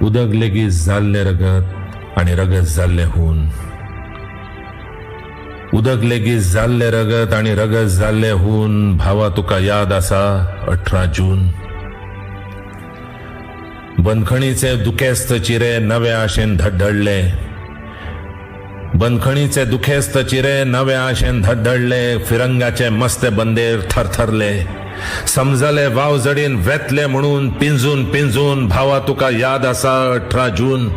उदक लेगीत जाल्ले रगत आणि रगत जाल्ले हून. उदक लेगीत जाल्ले रगत आणि रगत जाल्ले हून. भावा तुका याद आसा 18 जून. बंदखणीचे दुखेस्त चिरे नव्या आशेन धडधडले. बंदखणीचे दुखेस्त चिरे नव्या आशेन धडधडले. फिरंगाचे मस्ते बंदेर थरथरले. समजले वावजडीन वेतले म्हणून पिंजून पिंजून. भावा तुका याद आसा 18 जून.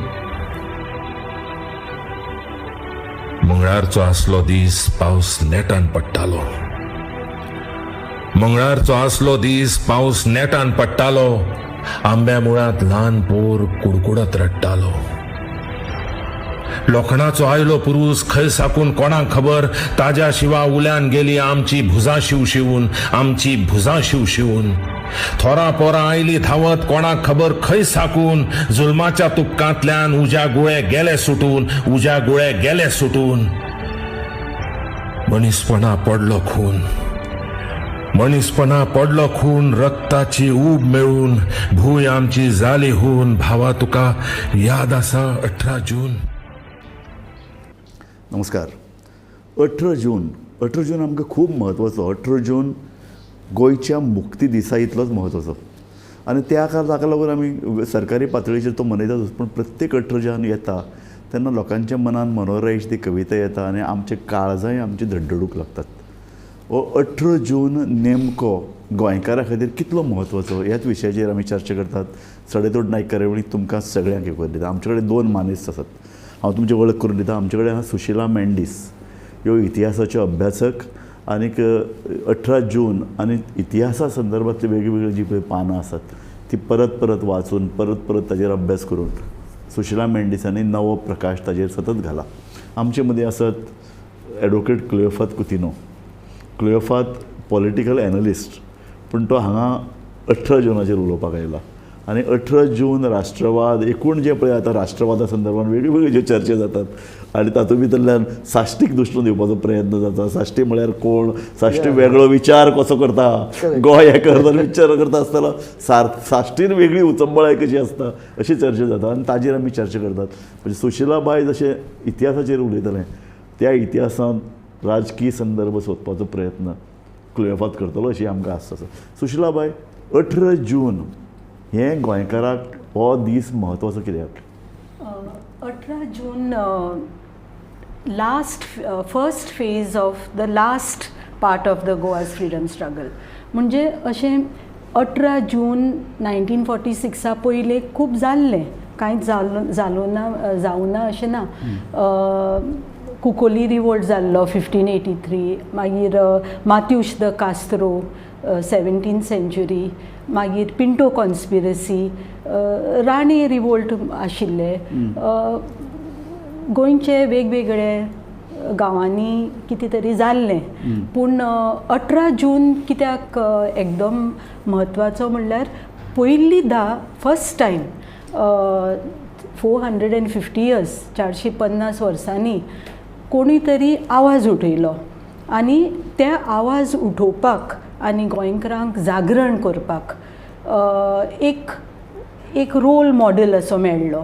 मंगळारचो आसलो दीस पावस नेटान पडटालो. मंगळारचो आसलो दीस पावस नेटान पडटालो. आंब्या मुळात ल्हान पोर कुडकुडत रडटालो. लोखणाचो आयलो पुरूस खंय साकून कोणाक खबर. ताज्या शिवा उल्यान गेली आमची भुजां शिवशिवून. आमची भुजां शिवशिवून. थोरा पोरां आयली धावत कोणाक खबर खंय साकून. जुल्माच्या तुपकांतल्यान उज्या गुळे गेले सुटून. उज्या गुळे गेले सुटून. मनीसपणा पडलो खून. मनीसपणा पडलो खून. रक्ताची ऊब मेळून. भूंय आमची जाली होऊन. भावा तुका याद आसा 18 जून. नमस्कार. 18 जून आमकां खूब म्हत्वाचो. 18 जून गोंयच्या मुक्ती दिसा इतलोच म्हत्वाचो आनी ताका लागून आमी सरकारी पातळीचेर तो मनयताच. पूण प्रत्येक 18 जून येता तेन्ना लोकांच्या मनान मनोरयश ती कविता येता आनी आमचे काळजांय आमची धडधडूंक लागतात. हो 18 जून नेमको गोंयकारा खातीर कितलो म्हत्वाचो ह्याच विशयाचेर आमी चर्चा करतात. सडेतोड नायक कार्यावळीक तुमकां सगळ्यांक येवकार दिता. आमचे कडेन 2 मानेस्त आसात. हांव तुमची वळख करून दिता. आमचे कडेन आहा सुशिला मेंडीस. ह्यो इतिहासाच्यो अभ्यासक आनीक 18 जून आनी इतिहासा संदर्भांतली वेगळीवेगळी जी पळय पानां आसात ती परत परत वाचून परत ताजेर अभ्यास करून सुशिला मेंडीसांनी नवो प्रकाश ताजेर सतत घाला. आमचे मदीं आसात एडवोकेट क्लियोफात कुतिनो. क्लियोफात पॉलिटिकल एनालिस्ट पूण तो हांगा 18 जूनाचेर उलोवपाक आयला. आनी 18 जून राष्ट्रवाद एकूण जे पळय आतां राष्ट्रवादा संदर्भात वेगळ्यो ज्यो चर्चा जातात आनी तातूंत भितरल्यान साश्टीक दृश्ट दिवपाचो प्रयत्न जाता. साश्टी म्हळ्यार कोण. साश्टी वेगळो विचार कसो करता. गोंय हे करतना विचार करता आसतना साश्टीन वेगळी उचंबळाय कशी आसता अशी चर्चा जाता आनी ताजेर आमी चर्चा करतात. म्हणजे सुशिला बाय जशें इतिहासाचेर उलयतलें त्या इतिहासांत राजकीय संदर्भ सोदपाचो प्रयत्न क्लियोफात करतलो अशी आमकां आस्त आसा. सुशिला बाय 18 जून हें गोंयकाराक हो दीस म्हत्वाचो कित्याक? 18 June first phase of the last part of the Goa's freedom struggle. म्हणजे अशें 18 जून 1946 पयलें खूब जाल्लें. कांयच जावना अशें ना. कुकोली रिवोल्ट जाल्लो 1583. मागीर मात्यूश द कास्त्रो 17th सेंच्युरी. मागीर पिंटो कॉन्स्पिरसी. राणे रिवोल्ट आशिल्ले. गोंयचे वेगवेगळे गांवांनी कितें तरी जाल्लें. पूण 18 जून कित्याक एकदम म्हत्वाचो म्हणल्यार पयलींदा फर्स्ट टायम 450 इयर्स 450 वर्सांनी कोणी तरी आवाज उठयलो आनी ते आवाज उठोवपाक आनी गोंयकारांक जागरण करपाक एक रोल मॉडेल असो मेळ्ळो.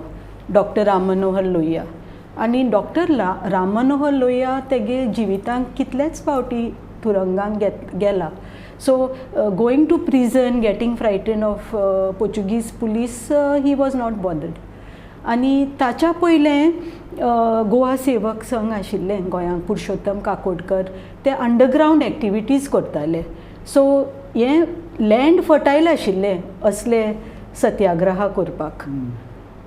डॉक्टर राम मनोहर लोहिया. आनी डॉक्टर राम मनोहर लोहिया तेगे जिवितांत कितलेच फावटी तुरुंगांत गेला. So going to prison, getting frightened of Portuguese police, he was not bothered. आनी ताच्या पयलें गोवा सेवक संघ आशिल्लें गोंयांत, पुरुषोत्तम काकोडकर, ते अंडरग्रावंड एक्टिविटीज करताले. सो हें लँड फर्टायल आशिल्लें असले सत्याग्रह करपाक.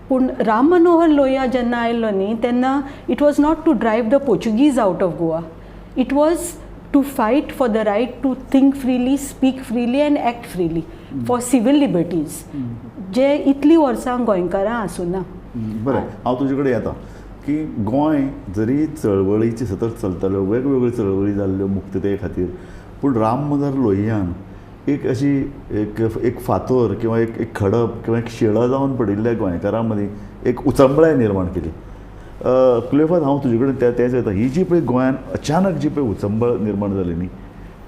पूण राम मनोहर लोहिया जेन्ना आयलो न्ही तेन्ना it was not to drive the Portuguese out of Goa. It was to fight for the right to think freely, speak freely and act freely for civil liberties, जे इतलीं वर्सां गोंयकारां आसूना. बरें, हांव तुजे कडेन येता की गोंय जरी चळवळीची सतत चलताल्यो, वेगवेगळ्यो चळवळी जाल्ल्यो मुक्तते खातीर, पूण राम मनोहर लोहियान एक अशी एक फातर किंवा एक खडप किंवा एक शिळा जावन पडिल्ल्या गोंयकारां मदीं एक उचंबळाय निर्माण केली. क्लियोफात, हांव तुजे कडेन तेंच येता. ही जी पळय गोंयांत अचानक जी पळय उचंबळ निर्माण जाली न्ही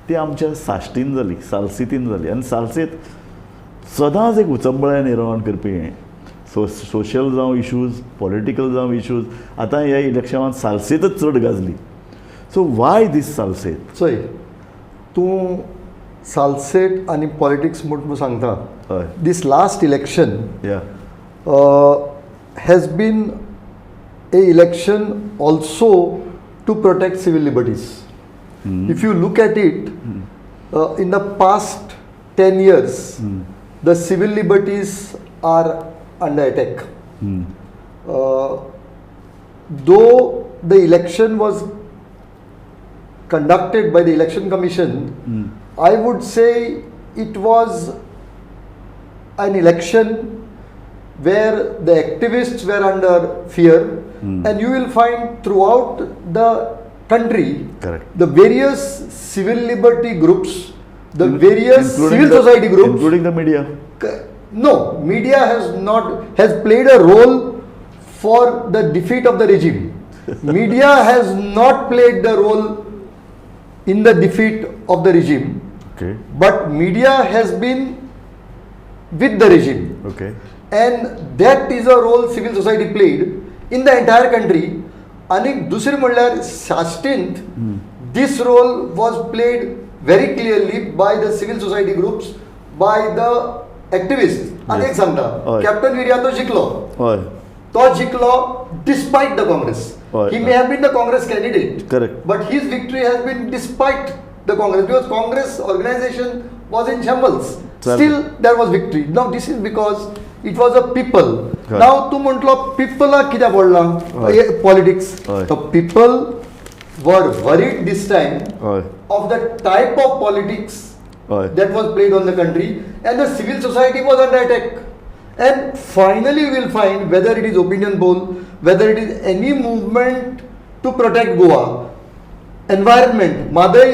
ती आमच्या साश्टीन जाली, सालसेतीन जाली. आनी सालसेत सदांच एक उचंबळाय निर्माण करपी हें. सोशल जावं इश्यूज, पॉलिटिकल जावं इश्यूज, आतां ह्या इलेक्शनांत सालसेतच चड गाजली. सो वाय दीस सालसेत? चोय तूं सालसेट आनी पॉलिटिक्स म्हणून सांगता. हय. दीस लास्ट इलेक्शन या has been a election also to protect civil liberties. If you look at it, in the past 10 years, the civil liberties are under attack. Though the election was conducted by the Election Commission, I would say it was an election where the activists were under fear, and you will find throughout the country, Correct. the various civil liberty groups, the various civil society groups, including the media. No, media has played a role for the defeat of the regime. Media has not played the role in the defeat of the regime, Okay. but media has been with the regime. Okay. And that is a role civil society played in the entire country. आणि दुसरी म्हणल्यार साश्टींत this role was played very clearly by the civil society groups, by the activists. आणि एक सांगता, हय. Captain विर्या तो जिंकलो. हय. तो जिंकलो despite the Congress. हय. He may have been the Congress candidate. Correct. But his victory has been despite the Congress, because Congress organization was in shambles. Correct. Still there was victory. Now this is because it was a people. Correct. Now तू म्हटलो पिपलाक कित्याक पडला politics. हय. The people were worried this time हय. of the type of politics हय. that was played on the country, and the civil society was under attack. And finally we will find whether it is opinion poll, whether it is any movement to protect Goa, environment, Madai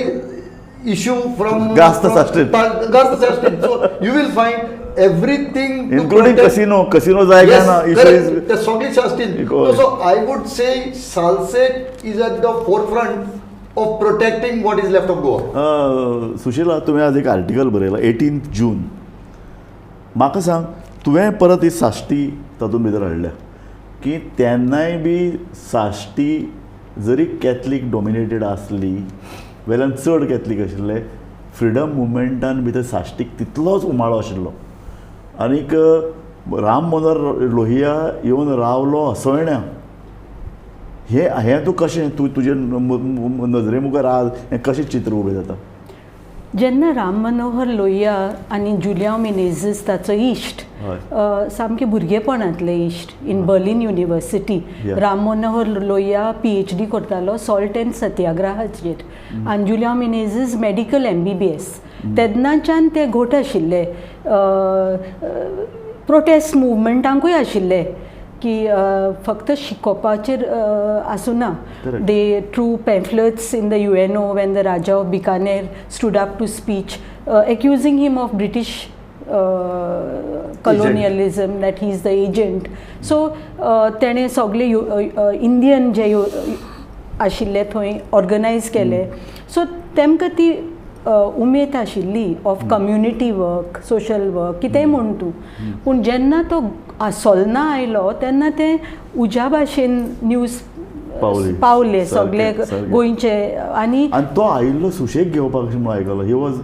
issue from Gasta Sashtin. Gasta Sashtin. So you will find everything to Including protect- casino जायगा ना. Yes, issue correct. is- The Sogli Shastin. Because- So I would say Salset is at the forefront of protecting what is left of Goa. Sushila, तुवें आज एक article बरयला 18 जून. म्हाका सांग, तुवें परत ही साश्टी तातूंत भितर हाडल्या की तेन्नाय बी साश्टी जरी कॅथलीक डॉमिनेटेड आसली, वेल्यान चड कॅथलीक आशिल्ले, फ्रिडम मुवमेंटान भितर साश्टीक तितलोच उमाळो आशिल्लो. आनीक राम मनोहर लोहिया येवन रावलो असोळण्या. हें तूं कशें तुजे नजरे मुखार आज हें कशें चित्र उबें जाता? जेन्ना राम मनोहर लोहिया आनी जुलिया मिनेझीस ताचो इश्ट सामके भुरगेपणांतले इश्ट in Berlin university. Yeah. Ram Manohar Lohia PhD करतालो सॉल्ट एंड सत्याग्रहाचेर, आनी जुलिया मिनेझीस मेडिकल MBBS. तेन्नाच्यान ते घोट आशिल्ले, प्रोटेस्ट मुवमेंटांकूय आशिल्ले की फक्त शिकोवपाचेर आसूना. They through pamphlets in the UNO when the Raja of Bikaner stood up to speech accusing him of British colonialism, that he is the agent. So तेणें सगळे इंडियन जे आशिल्ले थंय ऑर्गनायज केले. सो तेमकां ती उमेद आशिल्ली of community work, social work, कितेंय म्हण तूं. पूण जेन्ना तो सोलना आयलो तेन्ना ते उज्या भाशेन न्यूज पावले सगळे गोंयचे. आनी तो आयिल्लो सुशेग घेवपाक अशें म्हणून आयकलो. ही वॉज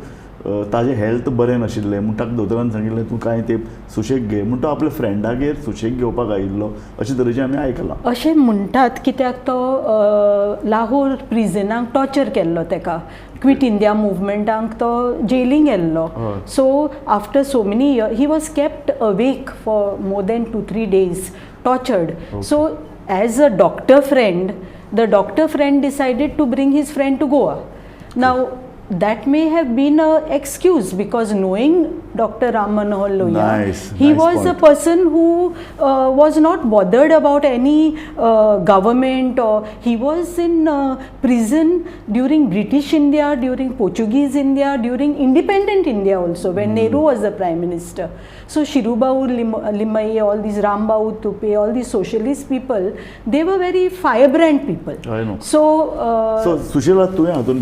ताजें हेल्थ बरें नाशिल्लें म्हूण ताका दोतोरान सांगिल्लें तूं कांय ते सुशेग घे म्हूण तो आपल्या फ्रेंडागेर सुशेग घेवपाक आयिल्लो अशे तरेचें आमी आयकलां. अशें म्हणटात कित्याक तो लाहोर प्रिजनाक टॉर्चर केल्लो तेका. क्विट इंडिया मुवमेंटाक तो जेलींत गेल्लो. So after so many years he was kept awake for more than 2-3 days, tortured. So as a doctor friend, the doctor friend decided to bring his friend to Goa. Now that may have been an excuse, because knowing Dr. Ram Manohar Lohia, he was point. a person who was not bothered about any government, or he was in prison during British India, during Portuguese India, during independent India also, when Nehru was the Prime Minister. So Shirubau Limai, all these Rambau Tupe, all these socialist people, they were very firebrand people. I know. So Sushila, तुवें हातूंत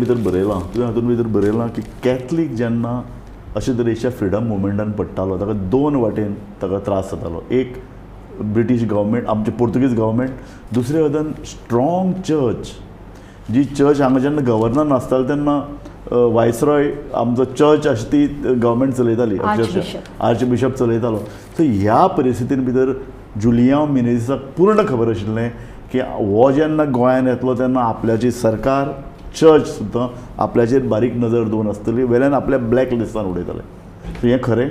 भितर बरयलां की Catholic जेन्ना अशे तरेच्या freedom मुवमेंटान पडटालो ताका 2 वाटेन ताका त्रास जातालो. एक ब्रिटीश गव्हर्मेंट, आमचे पोर्तुगीज गव्हर्मेंट, दुसरे वयल्यान स्ट्रॉंग चर्च, जी चर्च हांगा जेन्ना गव्हर्नर नासतालो तेन्ना वायसरॉय आमचो चर्च अशी ती गव्हर्मेंट चलयताली, आर्च बिशप चलयतालो. सो ह्या परिस्थितीन भितर जुलियांव मिनेझिसाक पूर्ण खबर आशिल्लें की हो जेन्ना गोंयांत येतलो तेन्ना आपल्याची सरकार, चर्च सुद्दां आपल्याचेर बारीक नजर दवरून आसतली, वेल्यान आपल्या ब्लॅक लिस्टान उडयताले. सो हें खरें.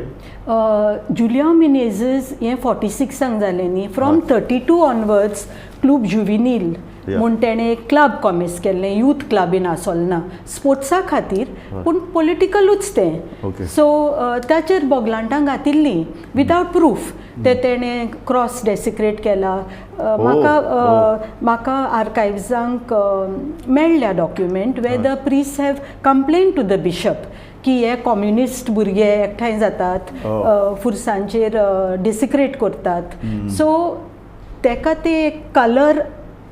जुलियांव मिनेझीस हें 46 जालें न्ही. फ्रॉम 32 ऑनवर्ड्स क्लूब जुविनील म्हूण तेणें क्लब कॉमेस केल्लें, यूथ क्लबीन आसोलना स्पोर्ट्सा खातीर, पूण पॉलिटिकलूच तें. सो ताचेर बोगलांटां घातिल्लीं विदावट प्रूफ. तेणें क्रॉस डेसिक्रेट केला. म्हाका आर्कायव्जांक मेळ्ळ्या document where the priest have complain to the bishop की हे कम्युनिस्ट भुरगे एकठांय जातात, फुरसांचेर डिसिक्रेट करतात. सो ताका ते कलर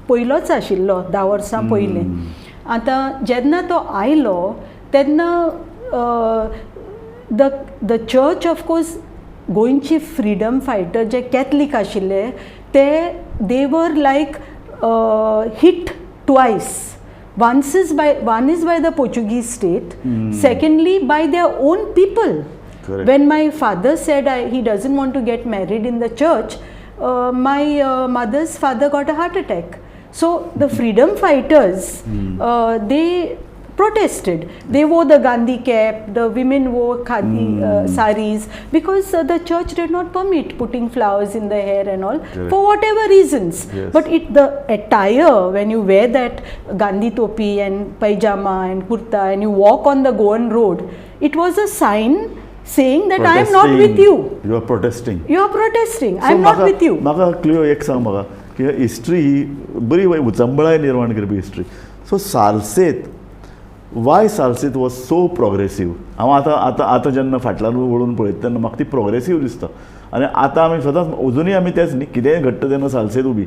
पयलोच आशिल्लो 10 वर्सां पयलीं. आतां जेन्ना तो आयलो तेन्ना द चर्च ऑफकोर्स गोंयची फ्रिडम फायटर जे कॅथलीक आशिल्ले ते दे वर लायक hit twice. One is by the Portuguese state, secondly by their own people. Correct. When my father said he doesn't want to get married in the church, my mother's father got a heart attack. So the freedom fighters, they protested. They wore the Gandhi cap, the women wore khadi saris, because the church did not permit putting flowers in the hair and all. Correct. For whatever reasons. Yes. But the attire, when you wear that Gandhi topi and pajama and kurta and you walk on the Goan road, it was a sign saying that I am not with you. You are protesting. You are protesting. I am not with you. म्हाका clear एक सांग म्हाका की history ही बरी उचंबळाय निर्माण करपी history. So Salcete, why Salcete was so progressive. हांव आतां जेन्ना फाटल्यान वळून पळयता तेन्ना म्हाका ती प्रोग्रेसीव दिसता. आनी आतां आमी सदांच अजुनूय आमी तेच न्ही, कितेंय घडटा तेन्ना सालसेत उबी.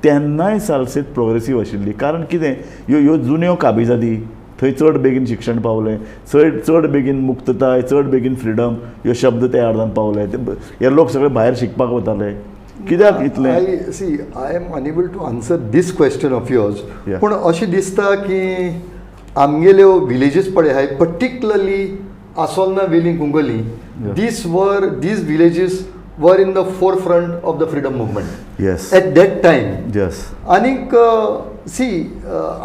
तेन्नाय सालसेत प्रोग्रेसीव आशिल्ली. कारण कितें, ह्यो जुन्यो काबिजादी, थंय चड बेगीन शिक्षण पावलें, चड बेगीन मुक्तताय, चड बेगीन फ्रिडम ह्यो शब्द त्या अर्दान पावले. हे लोक सगळे भायर शिकपाक वताले. कित्याक इतलें? I am unable to answer this question of yours. पूण अशें दिसता की आमगेल्यो विलेजीस पळय हाय, particularly Assolna, Velim, Cuncolim, these villages were in the forefront of the freedom movement. Yes. At that time. Yes. आनीक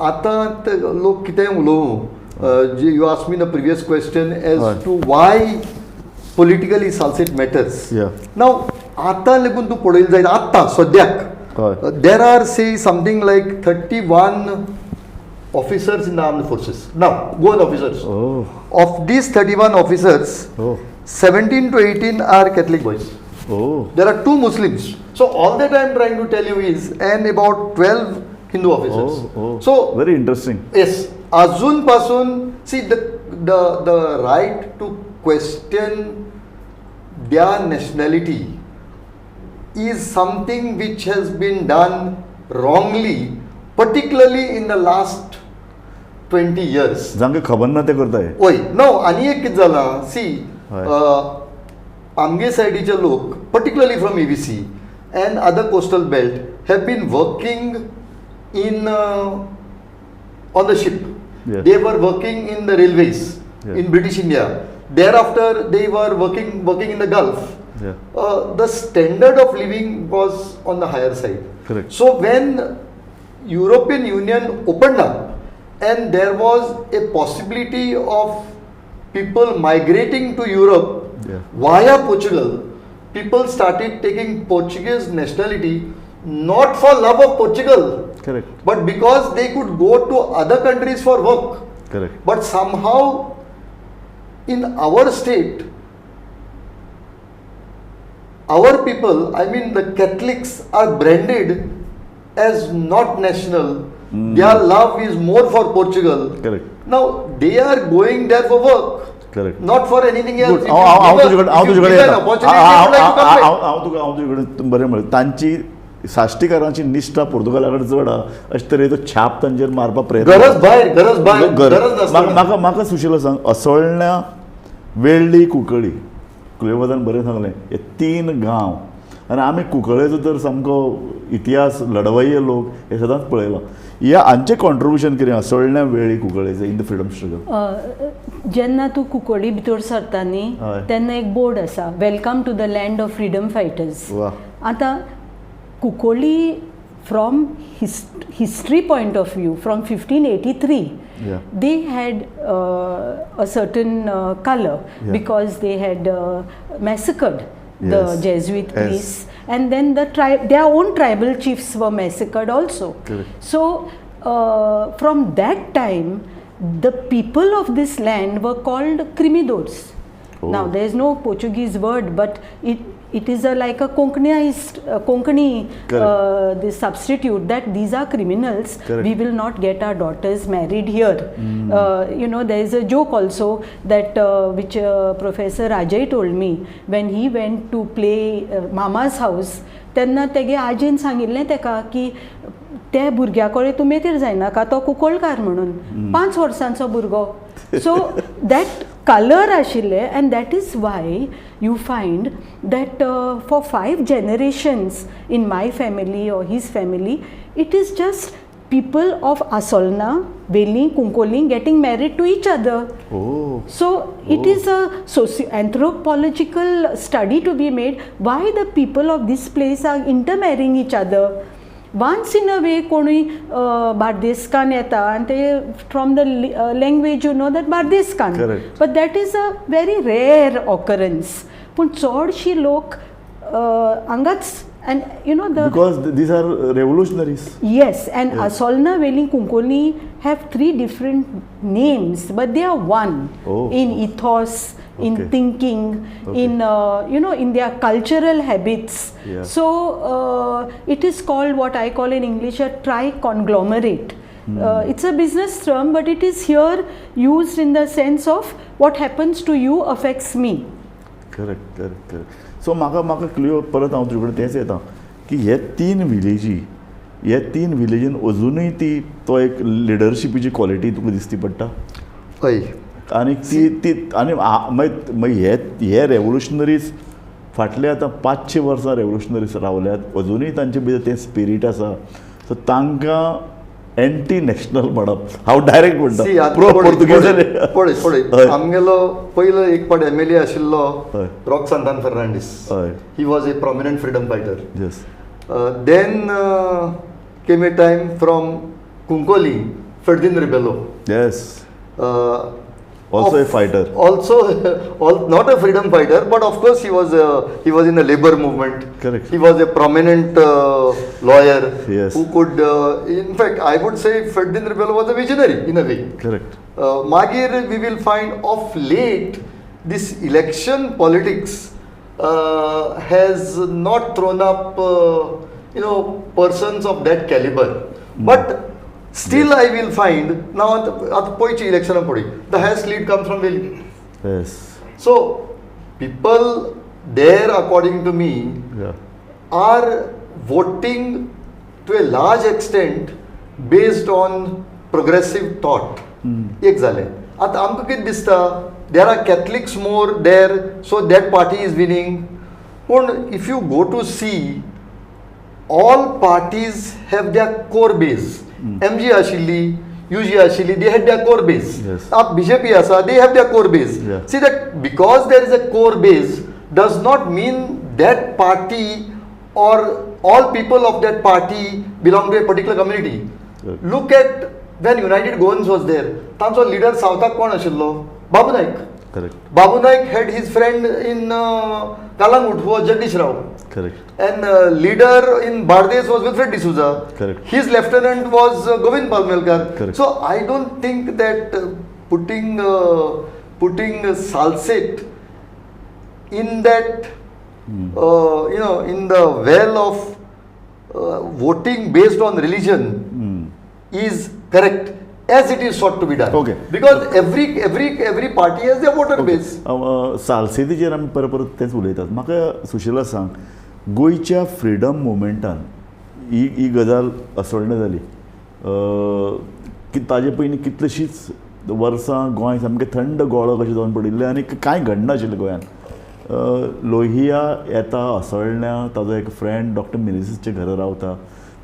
आतां लोक कितें उलोवं, you asked me the previous question as to why politically Salsette matters. Yeah. Now आतां lagoon तूं पळयलें जायत आतां सद्याक there are say something like 31 officers in the armed forces now, Goan officers. Of these 31 officers, 17 to 18 are Catholic boys. There are 2 Muslims. So all that I am trying to tell you is, and about 12 Hindu officers. So very interesting. Yes, अजून पासून see the right to question their nationality is something which has been done wrongly, particularly in the last 20 years. जांकां खबर ना ते करताय. ओय no, आनी एक कितें जालां, सी आमगे सायडीचे लोक, particularly from EVC and other coastal belt, have been working in on the ship. Yes. They were working in the railways in British India. Thereafter they were working in the Gulf. The standard of living was on the higher side. Correct. So when European Union opened up and there was a possibility of people migrating to Europe via Portugal, people started taking Portuguese nationality not for love of Portugal. Correct. But because they could go to other countries for work. Correct. But somehow in our state, our people, I mean the Catholics, are branded as not national. Their love is more for Portugal. Correct. Now they are going there for work. Correct. Not for anything else. हांव तुझे बरें म्हळें, तांची साश्टीकारांची निश्ठा पोर्तुगाला कडेन चड आहा, अशे तरेचो छाप तांचेर मारपाक प्रयत्न. गरज म्हाका सुशिलो सांग, असोळण्या, वेळ्ळी, कुंकळी, कुलेवदान बरें सांगलें, हे 3 गांव आनी आमी कुंकळ्ळेचो तर सामको इतिहास लढवय्ये लोक हे सदांच पळयलो. ह्या हांचें कॉन्ट्रिब्युशन कितें असोळण्या वेळी कुंकळ्ळेचें इन द फ्रिडम स्ट्रगल? जेन्ना तूं कुंकळ्ळी भितर सरता न्ही हय. तेन्ना एक बोर्ड आसा, welcome to the land of freedom fighters. वा. आतां Cuncolim from history point of view from 1583 Yeah. they had a certain color because they had massacred the Yes. Jesuit Yes. priests, and then their own tribal chiefs were massacred also. Correct. So from that time the people of this land were called criminals. Oh. Now there is no Portuguese word, but it is like a Konkani this substitute that these are criminals. Correct. We will not get our daughters married here. There is a joke also that which Professor Ajay told me when he went to play Mama's house. तेन्ना तेगे आजीन सांगिल्लें तेका की त्या भुरग्या कडेन तूं मेथीर जायनाका, तो कुंकळकार म्हणून 5 वर्सांचो भुरगो. सो दॅट color आशिल्ले, and that is why you find that for 5 generations in my family or his family, it is just people of Asolna, Veling, Kunkoling getting married to each other. Oh. So it is a anthropological study to be made why the people of this place are intermarrying each other. Once in a way कोणूय बार्देसकान येता आनी ते from the language you know that बार्देसकान, but that is a very rare occurrence. पूण चडशी लोक हांगाच, and you know because these are revolutionaries. Yes, and Asolna, Veling, Kunkoli have 3 different names, but they are one in ethos, in thinking, in in their cultural habits. So it is called what I call in English a tri-conglomerate. It's a business term, but it is here used in the sense of what happens to you affects me. Correct. So म्हाका clear परत हांव तुजे कडेन तेंच येता की हे 3 विलेजीन अजुनूय तो एक लिडरशिपीची क्वॉलिटी तुका दिसती पडटा. हय. आनी ती आनी मागीर हे रेवोल्युशनरीज फाटले आतां 500 वर्सां रेवोल्युशनरीज रावल्यात, अजुनूय तांचे भितर तें स्पिरीट आसा. सो तांकां एंटी नॅशनल म्हणप, हांव डायरेक्ट म्हणटा प्रो पोर्तुगीज. पळय आमगेलो पयलो एक पाट MLA आशिल्लो rock Santan Fernandes. He was a prominent freedom fighter. Yes. Then came a time from Kunkoli, Ferdinand Rebello. Yes. Also a fighter. Also, not a freedom fighter, but of course he was in the labor movement. Correct. He was a prominent lawyer. Yes. Who could, in fact, I would say Ferdinand Rebello was a visionary in a way. Correct. Magir, we will find of late this election politics has not thrown up persons of that caliber. But still I will find now at poichi election podi the highest lead comes from Veling. Yes. So people there, according to me, are voting to a large extent based on progressive thought. एक जालें. आतां आमकां कितें दिसता, there are Catholics more there, so that party is winning. But if you go to see, all parties have their core base. MG आशिल्ली, UG आशिल्ली, they had their core base. Yes. Now BJP आसा, they have their core base. Yeah. See that because there is a core base does not mean that party or all people of that party belong to a particular community. Right. Look at when United Goans was there. तांचो leader सावथाक कोण आशिल्लो? बाबू नायक. Correct. Babu Naik had his friend in Kalangut who was Jagdish Rao. Correct. And leader in Bardes was Wilfred D'Souza. Correct. His lieutenant was Govind Palmelkar. Correct. So I don't think that putting Salset in that in the well of voting based on religion is correct as it is sought to be done. Okay. Because every party has their voter base. सालसेतीचेर आमी परत तेंच उलयतात. म्हाका सुशीला सांग, गोंयच्या freedom मुवमेंटान ही गजाल असोळणे जाली की ताजे पयलीं कितलींशींच वर्सां गोंय सामकें थंड गोळो कशें जावन पडिल्लें आनी कांय घडनाशिल्लें गोंयांत. लोहिया येता असोळण्या, ताजो एक फ्रेंड डॉक्टर मिनेझीसचे घरा रावता,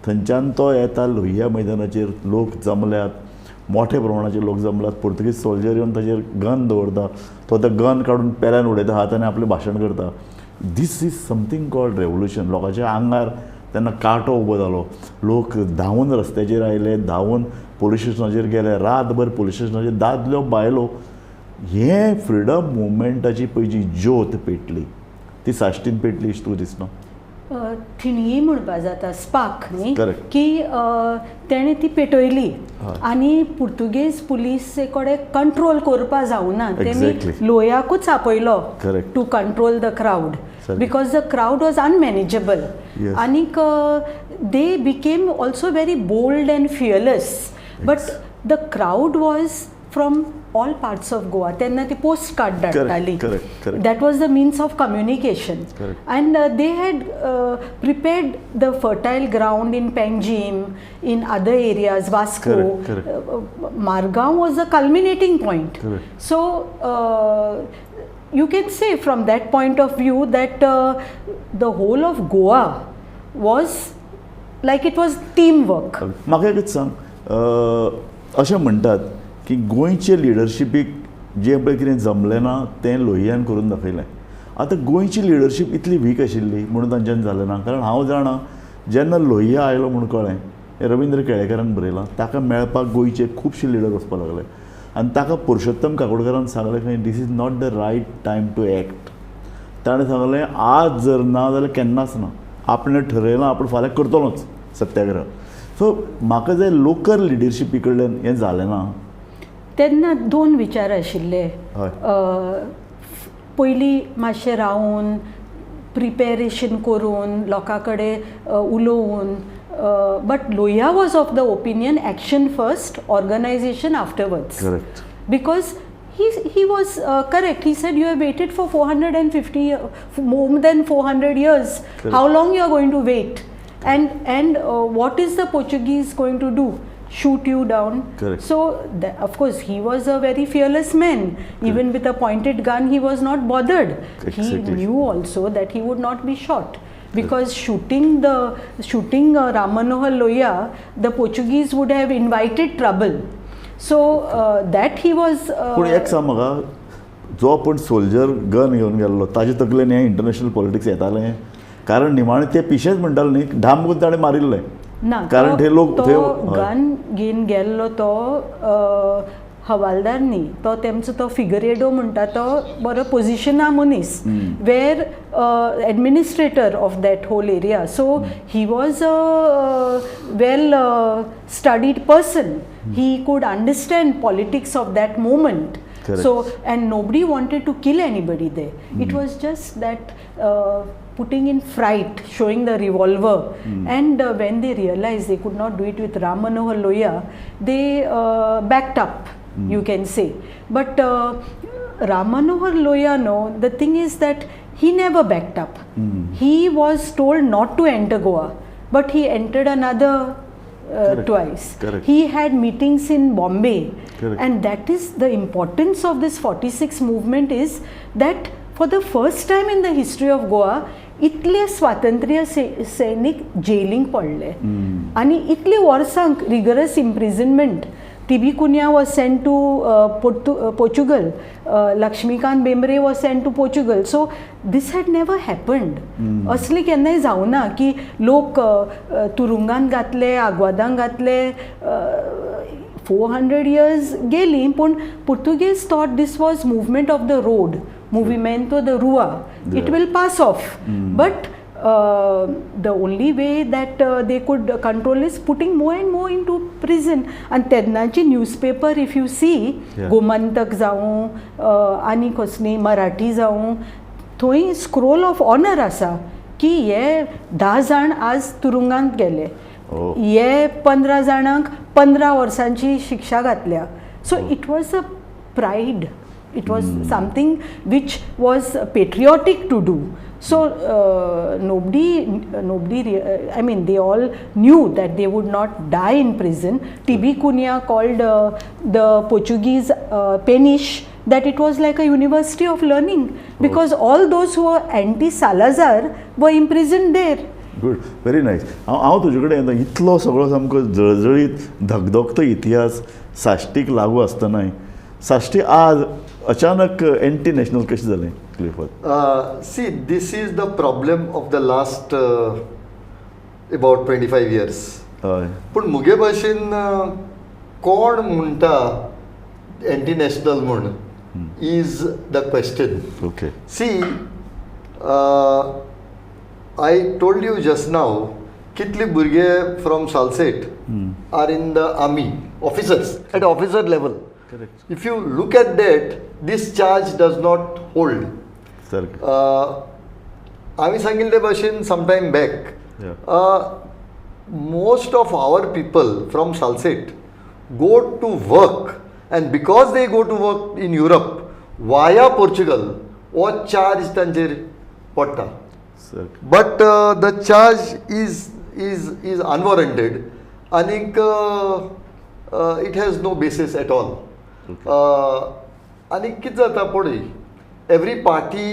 थंयच्यान तो येता लोहिया मैदानाचेर, लोक जमल्यात, मोठ्या प्रमाणाचेर लोक जमल्यात, पोर्तुगीज सोल्जर येवन ताचेर गन दवरता, तो तें गन काडून पेल्यान उडयता, हातान आपलें भाशण करता. This is something called revolution. लोकांच्या आंगार तेन्ना कांटो उबो जालो, लोक धांवून रस्त्याचेर आयले, धांवून पुलीस स्टेशनाचेर गेले, रातभर पुलीस स्टेशनाचेर दादल्यो बायलो. हे फ्रिडम मुवमेंटाची पळय जी ज्योत पेटली ती साश्टीन पेटली अशें तुका दिसना? थिणगी म्हणपा जाता, स्पार्क न्ही, Correct. की तेणें ती पेटयली आनी पुर्तुगेज पुलीस कडेन कंट्रोल करपा जावना. Exactly. तेमी लोयाकूच आपयलो Correct. To control the crowd, Correct. Because the crowd was unmanageable. Yes. आनीक they became also very bold and fearless. But the crowd was from all parts of Goa. तेन्ना ती post card धाडटाली. Correct. That was the means of communication. Correct. And they had prepared the fertile ground in Panjim, in other areas, Vasco. Correct. Margaon was the culminating point. Correct. So you can say from that point of view that the whole of Goa was like it was teamwork. म्हाका एकच सांग, अशें म्हणटात की गोंयचे लिडरशिपीक जें पळय कितें जमलें ना तें लोहियान करून दाखयलें. आतां गोंयची लिडरशीप इतली वीक आशिल्ली म्हणून तांच्यान जालें ना. कारण हांव जाणा, जेन्ना लोहिया आयलो म्हूण कळ्ळें, हें रविंद्र केळेकरान बरयलां, ताका मेळपाक गोंयचे खुबशे लिडर वचपाक लागले आनी ताका पुरुषोत्तम काकोडकरान सांगलें की this is not the right time to act. ताणें सांगलें आज जर ना जाल्यार केन्नाच ना, आपणें ठरयलां आपण फाल्यां करतलोच सत्याग्रह. सो म्हाका जाय लोकल लिडरशिपी कडल्यान हें जालें ना. तेन्ना दोन विचार आशिल्ले. हय. पयलीं मातशें रावून प्रिपेरेशन करून लोकां कडेन उलोवन, but Lohia was of the opinion action first, organisation afterwards. Correct. Because he was correct. He said you have waited for 450, more than 400 years. Correct. How long you are going to wait? And what is the Portuguese going to do? Shoot you down? Correct. So of course he was a very fearless man. Even with a pointed gun he was not bothered. Exactly. He knew also that he would not be shot. Because shooting Ram Manohar Lohiya, the Portuguese would have invited trouble. So that he was. पूण एक सांग म्हाका, जो पण soldier gun घेवन गेल्लो ताजे तकलेन हें इंटरनॅशनल पॉलिटिक्स येतालें? कारण निमाणें ते पिशेच म्हणटाले न्ही, ढाम करून ताणें मारिल्लें. ना, कारण ते लोक तो गन घेवन गेल्लो तो हवालदार न्ही, तो तेमचो तो फिगरेडो म्हणटा तो बरो पोजिशना मनीस, वेर administrator of that whole area. So he was a well studied person. He could understand politics of that moment. Correct. So, and nobody wanted to kill anybody there. It was just that putting in fright, showing the revolver. And when they realized they could not do it with Ram Manohar Lohiya, they backed up, you can say. But Ram Manohar Lohiya, no, the thing is that he never backed up. He was told not to enter Goa, but he entered another twice. Correct. He had meetings in Bombay. Correct. And that is the importance of this 46 movement, is that for the first time in the history of Goa, इतले स्वातंत्र्य सैनिक gelling पडले आणि इतले वर्सांक rigorous imprisonment. T B. Cunha was sent to Portugal. Lakshmikant Bembre was sent to Portugal. So this had never happened. असली केन्नाय जावना की लोक तुरुंगान घातले, आग्वादांक घातले. 400 years गेली, पूण Portuguese thought this was movement of the road, movimento de rua. It will pass off. But the only way that they could control is putting more and more into prison. And तेन्नाची newspaper, if you see, Gomantak जावं आनी कसली मराठी जावं, थंय scroll of honour आसा की हे 10 जाण आज तुरुंगांत गेले, हे 15 जाणांक 15 वर्सांची शिक्षा घातल्या. So it was a pride. It was something which was patriotic to do. So nobody, I mean, they all knew that they would not die in prison. T.B. Cunha called the Portuguese penish that it was like a university of learning, because all those who were anti-Salazar were imprisoned there. Good, very nice. हांव तुजे कडेन इतलो सगळो सामको जळजळीत धगधगतो इतिहास साश्टीक लागू आसतनाय साश्टी आज अचानक एंटी नॅशनल कशें जालें Clifford? See, this is the problem of the last about 25 years. हय. पूण मुगे भाशेन कोण म्हणटा एंटी नॅशनल म्हूण is the question. Okay. See, I told you just now, कितले भुरगे from Salset are in the army, officers, at officer level. Correct. If you look at that, this charge does not hold. Sir. आम्ही सांगिल्ले भाशेन sometime back, most of our people from Salset go to work, and because they go to work in Europe via Portugal, वो charge तांचेर पडटा. Sir. But the charge is unwarranted, and it has no basis at all. And कितें जाता पळय, every party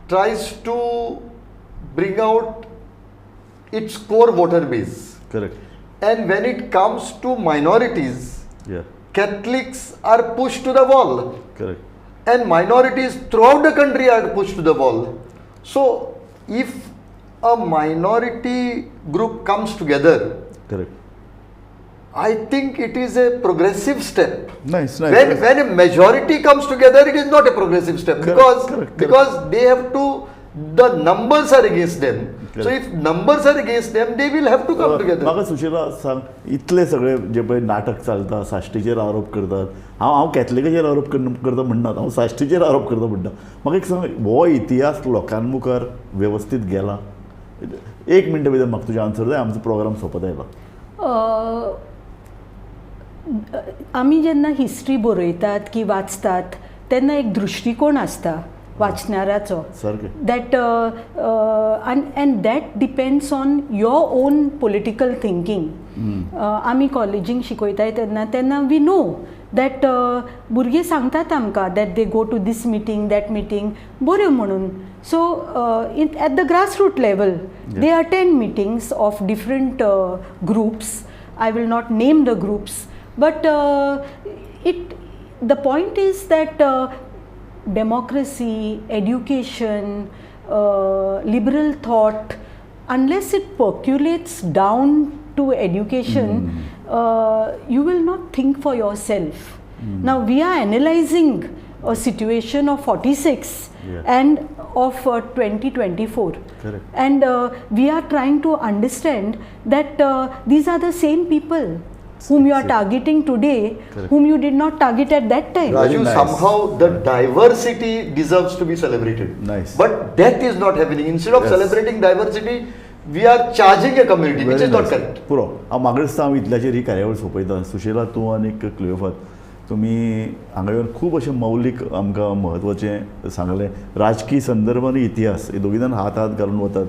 tries to bring out its core voter base. Correct. And when it comes to minorities, Yeah. Catholics are pushed to the wall. Correct. And minorities throughout the country are pushed to the wall. So, if a minority group comes together, Correct. I think it is a progressive step. Nice, nice. When a majority comes together, it is not a progressive step, Correct, because they have to, the numbers are against them. Correct. So if numbers are against them, they will have to come together. म्हाका सुशीला सांग, इतले सगळे जे पळय नाटक चलता, साश्टीचेर आरोप करतात, हांव कॅथलिकाचेर आरोप करता म्हणना, हांव साश्टीचेर आरोप करता म्हणटा. म्हाका एक सांग, हो इतिहास लोकां मुखार वेवस्थीत गेला? 1 मिनटा भितर म्हाका तुजें आन्सर जाय, आमचो प्रोग्राम सोंपत आयला. आमी जेन्ना हिस्ट्री बरयतात की वाचतात तेन्ना एक दृश्टिकोण आसता वाचणाराचो, that and that depends on your own political thinking. आमी कॉलेजींत शिकयताय तेन्ना वी नो दॅट भुरगे सांगतात आमकां that they go to this meeting that meeting बऱ्यो म्हणून. So at the grassroot level they attend meetings of different groups. I will not name the groups, but the point is that democracy, education, liberal thought, unless it percolates down to education, you will not think for yourself. Now we are analyzing a situation of 46 and of 2024. Correct. And we are trying to understand that these are the same people whom you are targeting today. Correct. Whom you did not target at that time. Raju, nice. somehow the diversity deserves to be celebrated. Nice. But that is not happening. Instead of Yes. celebrating diversity, we are charging a community, which is not correct. पुरो हांव म्हाका दिसता हांव इतल्याचेर ही कार्यावळ सोंपयता. सुशीला, तूं आनी क्लियोफात, तुमी हांगा येवन खूब अशें मौलीक आमकां म्हत्वाचें सांगलें. राजकीय संदर्भ आनी इतिहास हे दोगी जाण हात हात घालून वतात.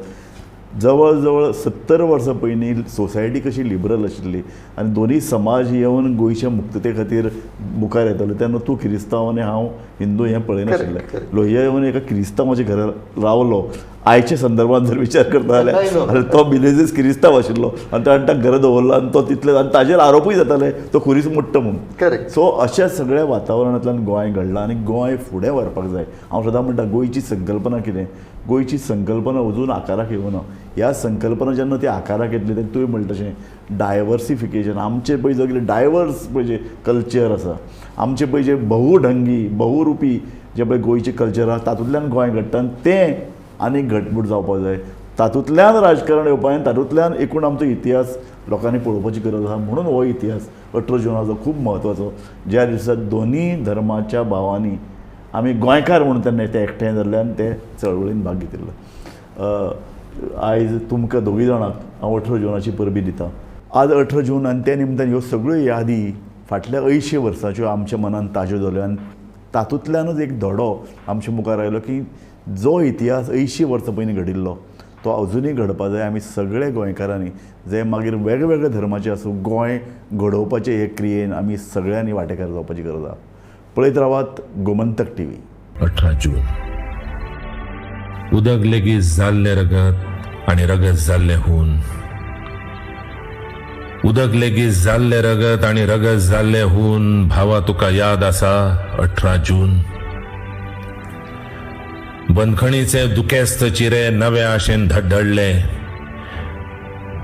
जवळ जवळ 70 वर्सां पयलीं सोसायटी कशी लिबरल आशिल्ली आनी दोनी समाज येवन गोंयच्या मुक्तते खातीर मुखार येताले तेन्ना तूं क्रिस्तांव आनी हांव हिंदू हें पळयनाशिल्लें. लोहिया येवन एका क्रिस्तांवाच्या घरा रावलो. आयच्या संदर्भात जर विचार करता जाल्यार तो बिलेजीस क्रिस्तांव आशिल्लो आनी ताणें ताका घरा दवरलो आनी तो तितले आनी ताजेर आरोपूय जाताले तो खुरीच मुट्टा म्हणून. करेक्ट. सो अशा सगळ्या वातावरणांतल्यान गोंय घडलां आनी गोंय फुडें व्हरपाक जाय. हांव सदां म्हणटा गोंयची संकल्पना कितें? गोंयची संकल्पना अजून आकाराक येवना. ह्या संकल्पना जेन्ना ती आकाराक येतली तेन्ना तुवें म्हणटा तशें डायवर्सिफिकेशन, आमचे पळय जो कितें डायवर्स पळय जे कल्चर आसा, आमचे पळय जे बहुढंगी बहुरुपी जे पळय गोंयचें कल्चर आसा तातूंतल्यान गोंय घडटा आनी तें आनीक घटमूट जावपाक जाय. तातूंतल्यान राजकारण येवपाक आनी तातूंतल्यान एकूण आमचो इतिहास लोकांनी पळोवपाची गरज आसा. म्हणून हो इतिहास 18 जुनाचो खूब म्हत्वाचो, ज्या दिसा दोनी धर्माच्या भावांनी आमी गोंयकार म्हणून तेन्ना ते एकठांय जाल्ले आनी ते चळवळीन भाग घेतिल्लो. आयज तुमकां दोगी जाणांक हांव 18 जुनाची परबी दिता. आज 18 जून आनी त्या निमतान ह्यो सगळ्यो यादी फाटल्या 80 वर्सांच्यो आमच्या मनान ताज्यो जाल्यो आनी तातूंतल्यानूच एक धडो आमच्या मुखार आयलो की जो इतिहास 80 वर्सां पयलीं घडिल्लो तो अजुनूय घडपाक जाय. आमी सगळे गोंयकारांनी जे मागीर वेगवेगळे धर्माचे आसूं गोंय घडोवपाचे हे क्रियेन आमी सगळ्यांनी वांटेकार जावपाची गरज आसा. पळयत रावात गोमंतक टीव्ही. 18 जून. उदक लेगीत जाल्ले रगत आनी रगत जाल्ले हून. उदक लेगीत जाल्ले रगत आनी रगत जाल्ले हून. भावा तुका याद आसा 18 जून. बंदखणीचे दुखेस्त चिरे नव्या आशेन धडधडले.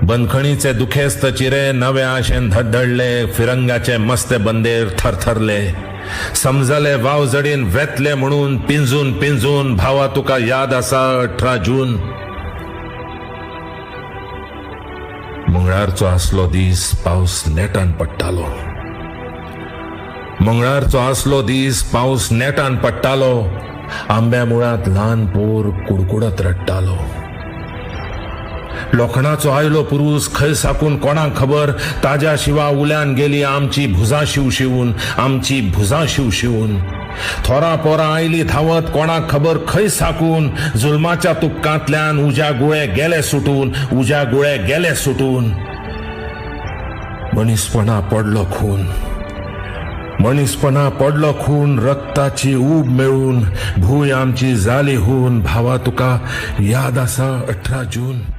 बंदखणीचे दुखेस्त चिरे नव्या आशेन धडधडले. फिरंगाचे मस्ते बंदेर थरथरले. समजले वावजडीन वेतले म्हणून पिंजून पिंजून. भावा तुका याद आसा 18 जून. मंगळारचो आसलो दीस पावस नेटान पडटालो. मंगळारचो आसलो दीस पावस नेटान पडटालो. आंब्या मुळात ल्हान पोर कुडकुडत रडटालो. लोखणाचो आयलो पुरूस खंय साकून कोणाक खबर. ताज्या शिवा उल्यान गेली आमची भुजां शिवशिवून. आमची भुजां शिवशिवून. थोरा पोरा आयली धावत कोणाक खबर खंय साकून. जुल्माच्या तुपकांतल्यान उज्या गुळे गेले सुटून. उज्या गुळे गेले सुटून. मनीसपणा पडलो खून. मनीसपणा पडलो खून. रक्ताची ऊब मेळून. भूंय आमची जाली होऊन. भावा तुका याद आसा 18 जून.